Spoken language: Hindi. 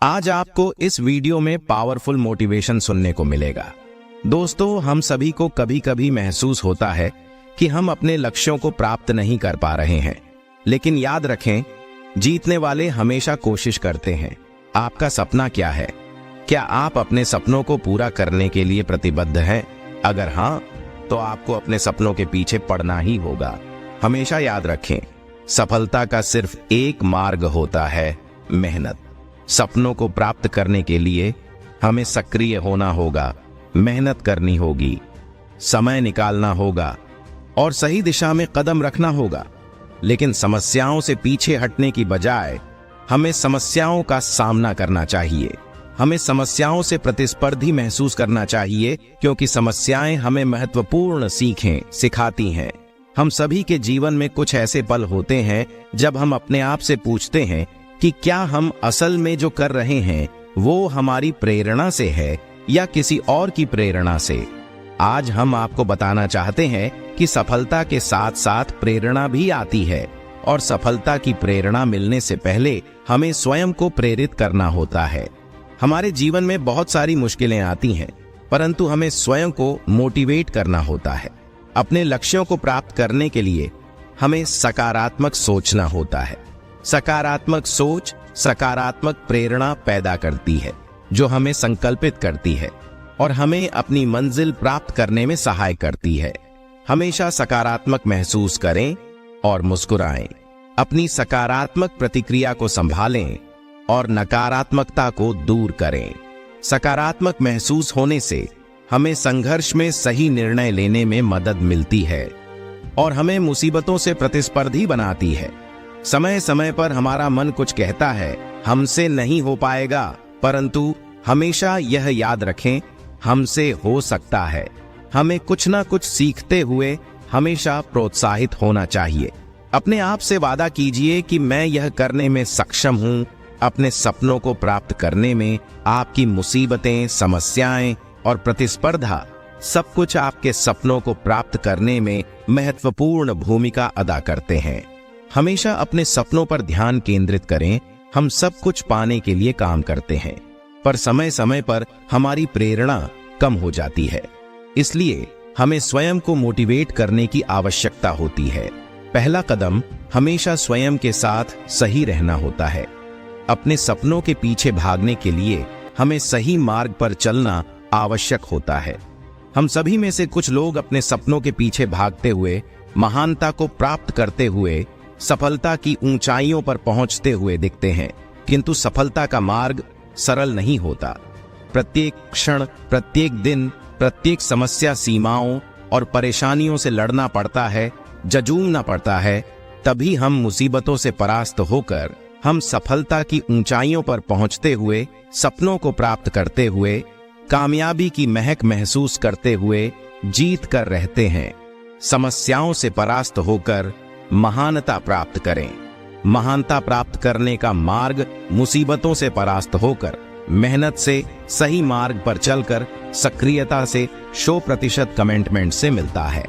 आज आपको इस वीडियो में पावरफुल मोटिवेशन सुनने को मिलेगा। दोस्तों, हम सभी को कभी कभी महसूस होता है कि हम अपने लक्ष्यों को प्राप्त नहीं कर पा रहे हैं, लेकिन याद रखें, जीतने वाले हमेशा कोशिश करते हैं। आपका सपना क्या है? क्या आप अपने सपनों को पूरा करने के लिए प्रतिबद्ध हैं? अगर हाँ, तो आपको अपने सपनों के पीछे पड़ना ही होगा। हमेशा याद रखें, सफलता का सिर्फ एक मार्ग होता है, मेहनत। सपनों को प्राप्त करने के लिए हमें सक्रिय होना होगा, मेहनत करनी होगी, समय निकालना होगा और सही दिशा में कदम रखना होगा। लेकिन समस्याओं से पीछे हटने की बजाय हमें समस्याओं का सामना करना चाहिए। हमें समस्याओं से प्रतिस्पर्धी महसूस करना चाहिए, क्योंकि समस्याएं हमें महत्वपूर्ण सीखें सिखाती हैं। हम सभी के जीवन में कुछ ऐसे पल होते हैं जब हम अपने आप से पूछते हैं कि क्या हम असल में जो कर रहे हैं वो हमारी प्रेरणा से है या किसी और की प्रेरणा से। आज हम आपको बताना चाहते हैं कि सफलता के साथ साथ प्रेरणा भी आती है, और सफलता की प्रेरणा मिलने से पहले हमें स्वयं को प्रेरित करना होता है। हमारे जीवन में बहुत सारी मुश्किलें आती हैं, परंतु हमें स्वयं को मोटिवेट करना होता है। अपने लक्ष्यों को प्राप्त करने के लिए हमें सकारात्मक सोचना होता है। सकारात्मक सोच सकारात्मक प्रेरणा पैदा करती है, जो हमें संकल्पित करती है और हमें अपनी मंजिल प्राप्त करने में सहाय करती है। हमेशा सकारात्मक महसूस करें और मुस्कुराएं। अपनी सकारात्मक प्रतिक्रिया को संभालें और नकारात्मकता को दूर करें। सकारात्मक महसूस होने से हमें संघर्ष में सही निर्णय लेने में मदद मिलती है और हमें मुसीबतों से प्रतिस्पर्धी बनाती है। समय समय पर हमारा मन कुछ कहता है, हमसे नहीं हो पाएगा, परंतु हमेशा यह याद रखें, हमसे हो सकता है। हमें कुछ ना कुछ सीखते हुए हमेशा प्रोत्साहित होना चाहिए। अपने आप से वादा कीजिए कि मैं यह करने में सक्षम हूं। अपने सपनों को प्राप्त करने में आपकी मुसीबतें, समस्याएं और प्रतिस्पर्धा सब कुछ आपके सपनों को प्राप्त करने में महत्वपूर्ण भूमिका अदा करते हैं। हमेशा अपने सपनों पर ध्यान केंद्रित करें। हम सब कुछ पाने के लिए काम करते हैं, पर समय समय पर हमारी प्रेरणा कम हो जाती है। इसलिए हमें स्वयं को मोटिवेट करने की आवश्यकता होती है। पहला कदम हमेशा स्वयं के साथ सही रहना होता है। अपने सपनों के पीछे भागने के लिए हमें सही मार्ग पर चलना आवश्यक होता है। हम सभी में से कुछ लोग अपने सपनों के पीछे भागते हुए, महानता को प्राप्त करते हुए, सफलता की ऊंचाइयों पर पहुंचते हुए दिखते हैं, किंतु सफलता का मार्ग सरल नहीं होता। प्रत्येक क्षण, प्रत्येक दिन, प्रत्येक समस्या सीमाओं और परेशानियों से लड़ना पड़ता है, जूझना पड़ता है। तभी हम मुसीबतों से परास्त होकर हम सफलता की ऊंचाइयों पर पहुंचते हुए, सपनों को प्राप्त करते हुए, कामयाबी की महक महसूस करते हुए जीत कर रहते हैं। समस्याओं से परास्त होकर महानता प्राप्त करें। महानता प्राप्त करने का मार्ग मुसीबतों से परास्त होकर, मेहनत से, सही मार्ग पर चलकर, सक्रियता से, 100% कमिटमेंट से मिलता है।